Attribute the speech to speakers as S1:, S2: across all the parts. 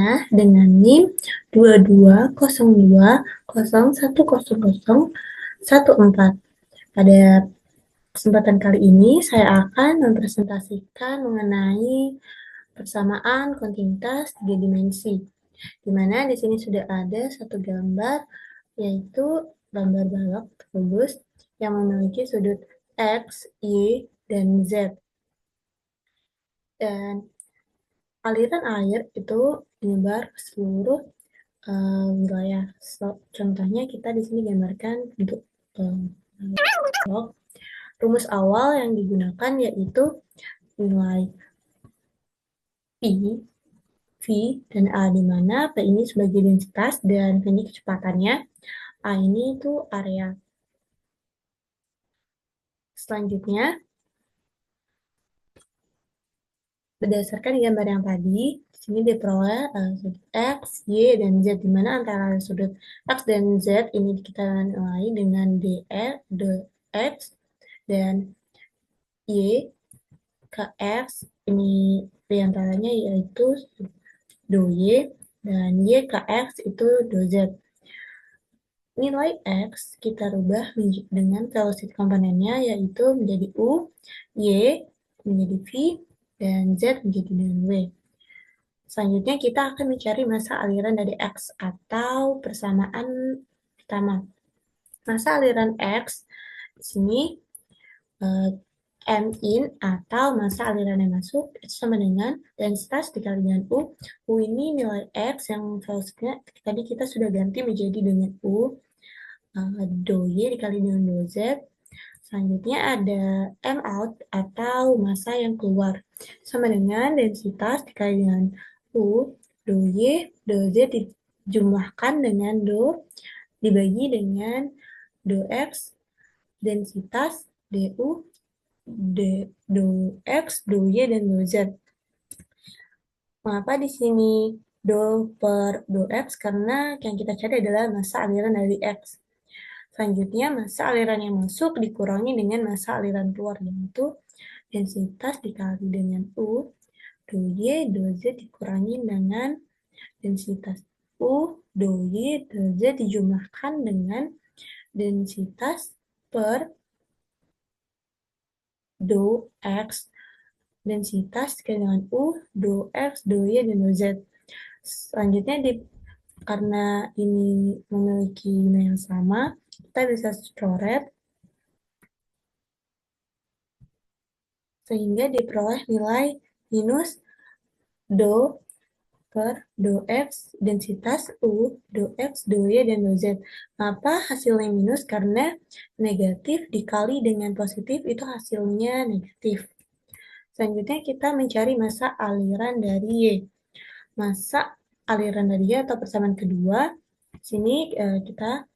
S1: tanah dengan NIM 2202010014. Pada kesempatan kali ini saya akan mempresentasikan mengenai persamaan kontinuitas 3 dimensi, di mana di sini sudah ada satu gambar, yaitu gambar balok trubus yang memiliki sudut X, Y, dan Z. Dan aliran air itu menyebar ke seluruh wilayah. Contohnya kita di sini gambarkan untuk balok. Rumus awal yang digunakan yaitu nilai P, V, dan A, di mana P ini sebagai densitas dan V ini kecepatannya, A ini itu area. Selanjutnya, berdasarkan gambar yang tadi, di sini diperoleh sudut X, Y, dan Z, di mana antara sudut X dan Z ini kita nilai dengan dx, dan Y ke X, ini diantaranya yaitu do Y, dan Y ke X itu do Z. Nilai X kita rubah dengan velocity komponennya, yaitu menjadi U, Y menjadi V, dan Z menjadi dengan W. Selanjutnya kita akan mencari massa aliran dari X atau persamaan pertama. Massa aliran X di sini M in atau massa aliran yang masuk itu sama dengan densitas dikali dengan U. U ini nilai X yang velocity-nya tadi kita sudah ganti menjadi dengan U, do Y dikali dengan do Z. Selanjutnya ada M out atau massa yang keluar, sama dengan densitas dikali dengan U, do Y, do Z dijumlahkan dengan do, dibagi dengan do X, densitas du, do X, do Y, dan do Z. Mengapa di sini do per do X? Karena yang kita cari adalah massa aliran dari X. Selanjutnya, massa aliran yang masuk dikurangi dengan massa aliran keluar, yaitu densitas dikali dengan U, do Y, do Z dikurangi dengan densitas U, do Y, do Z dijumlahkan dengan densitas per do X, densitas dikali dengan U, do X, do Y, dan do Z. Selanjutnya, karena ini memiliki nilai yang sama, kita bisa coret sehingga diperoleh nilai minus do per do X, densitas U, do X, do Y, dan do Z. Kenapa hasilnya minus? Karena negatif dikali dengan positif itu hasilnya negatif. Selanjutnya kita mencari massa aliran dari Y. Massa aliran dari Y atau persamaan kedua, sini kita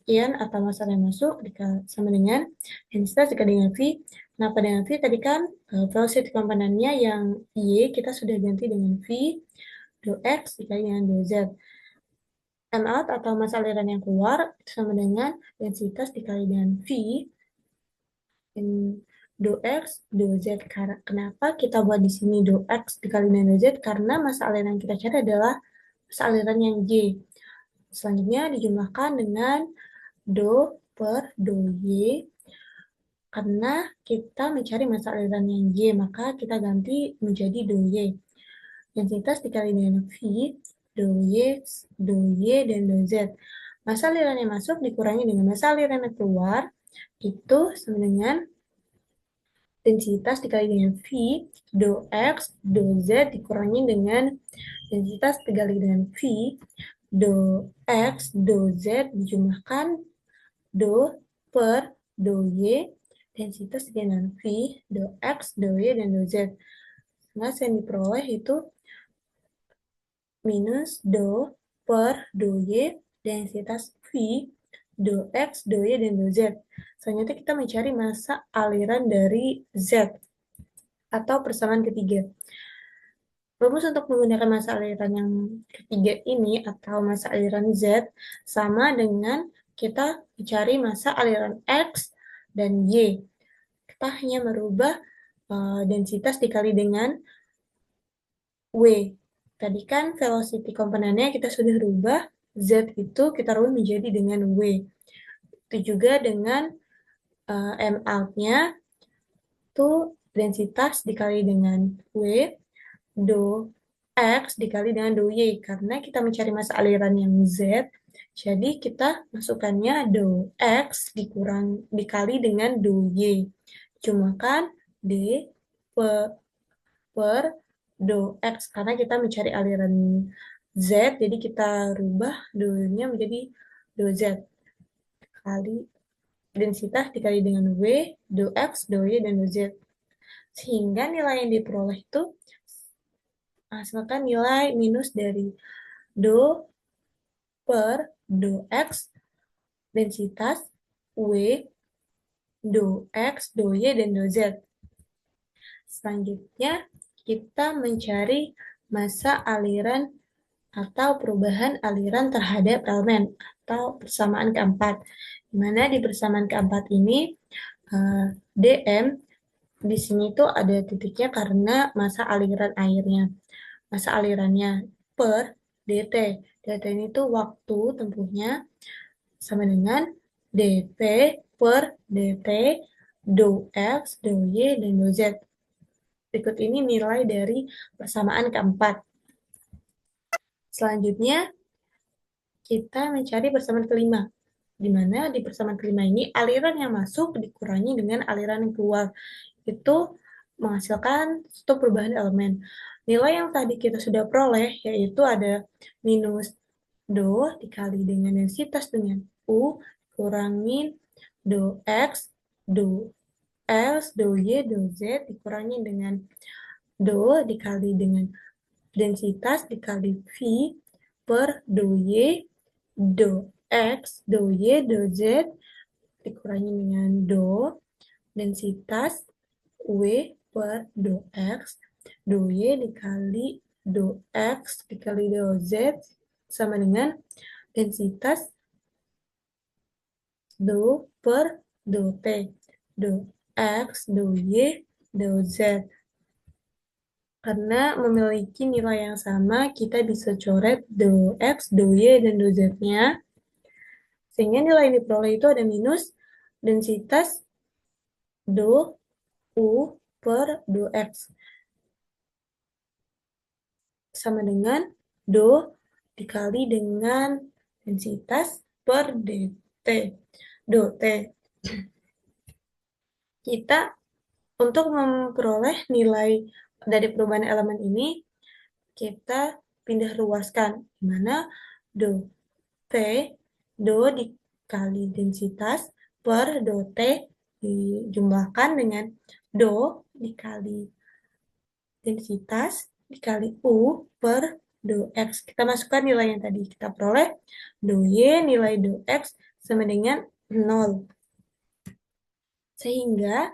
S1: in atau massa yang masuk sama dengan densitas dikali dengan V. Kenapa dengan V? Tadi kan velocity komponennya yang Y kita sudah ganti dengan V, do X dikali dengan do Z. M out atau massa aliran yang keluar sama dengan densitas dikali dengan V do X, do Z. Kenapa kita buat di sini do X dikali dengan do Z? Karena massa aliran yang kita cari adalah massa aliran yang Y. Selanjutnya dijumlahkan dengan do per do Y. Karena kita mencari massa aliran yang Y, maka kita ganti menjadi do Y. Densitas dikali dengan V, do Y, dan do Z. Massa aliran yang masuk dikurangi dengan massa aliran yang keluar, itu sama dengan densitas dikali dengan V, do X, do Z dikurangi dengan densitas dikali dengan V, do X, do Z dijumlahkan do per do Y, densitas dengan V, do X, do Y, dan do Z. Nah, yang diperoleh itu minus do per do Y, densitas V, do X, do Y, dan do Z. Selanjutnya kita mencari massa aliran dari Z atau persamaan ketiga. Rumus untuk menggunakan massa aliran yang ketiga ini atau massa aliran Z sama dengan kita mencari massa aliran X dan Y. Kita hanya merubah densitas dikali dengan W. Tadi kan velocity komponennya kita sudah rubah, Z itu kita rubah menjadi dengan W. Itu juga dengan M out-nya, itu densitas dikali dengan W, do X dikali dengan do Y. Karena kita mencari massa aliran yang Z, jadi kita masukkannya do X dikali dengan do Y. Cuma kan D per do X, karena kita mencari aliran Z, jadi kita rubah do-nya menjadi do Z kali densitas dikali dengan W, do X, do Y, dan do Z. Sehingga nilai yang diperoleh itu hasilkan nilai minus dari do per do X densitas W, do X, do Y, dan do Z. Selanjutnya, kita mencari massa aliran atau perubahan aliran terhadap elemen atau persamaan keempat. Di mana di persamaan keempat ini DM di sini tuh ada titiknya karena massa aliran airnya. Massa alirannya per dt. dt ini tuh waktu tempuhnya sama dengan dp per dt do x, do y, dan do z. Berikut ini nilai dari persamaan keempat. Selanjutnya, kita mencari persamaan kelima. Di mana di persamaan kelima ini aliran yang masuk dikurangi dengan aliran yang keluar. Itu menghasilkan satu perubahan elemen. Nilai yang tadi kita sudah peroleh yaitu ada minus do dikali dengan densitas dengan U kurangin do X, do S, do Y, do Z dikurangi dengan do dikali dengan densitas dikali V per do Y, do X, do Y, do Z dikurangi dengan do densitas W per do X, do Y dikali do X dikali do Z sama dengan densitas do per do T, do X, do Y, do Z. Karena memiliki nilai yang sama, kita bisa coret do X, do Y, dan do Z-nya. Sehingga nilai yang diperoleh itu ada minus densitas do U per do X. Sama dengan do dikali dengan densitas per dt. Do T. Kita untuk memperoleh nilai dari perubahan elemen ini, kita pindah ruaskan, di mana do T, do dikali densitas per do T dijumlahkan dengan do dikali densitas dikali U per do X. Kita masukkan nilai yang tadi kita peroleh, do Y nilai do X sama dengan 0. Sehingga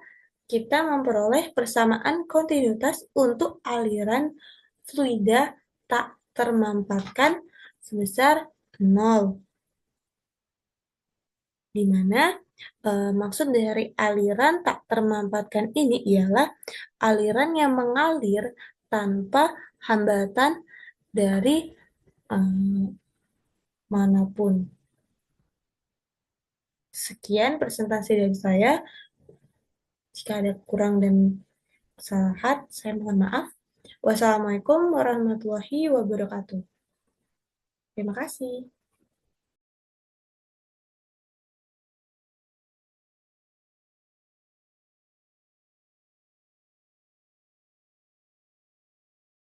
S1: kita memperoleh persamaan kontinuitas untuk aliran fluida tak termampatkan sebesar 0. Di mana maksud dari aliran tak termampatkan ini ialah aliran yang mengalir tanpa hambatan dari manapun. Sekian presentasi dari saya. Jika ada kurang dan kesalahan, saya mohon maaf. Wassalamualaikum warahmatullahi wabarakatuh. Terima kasih.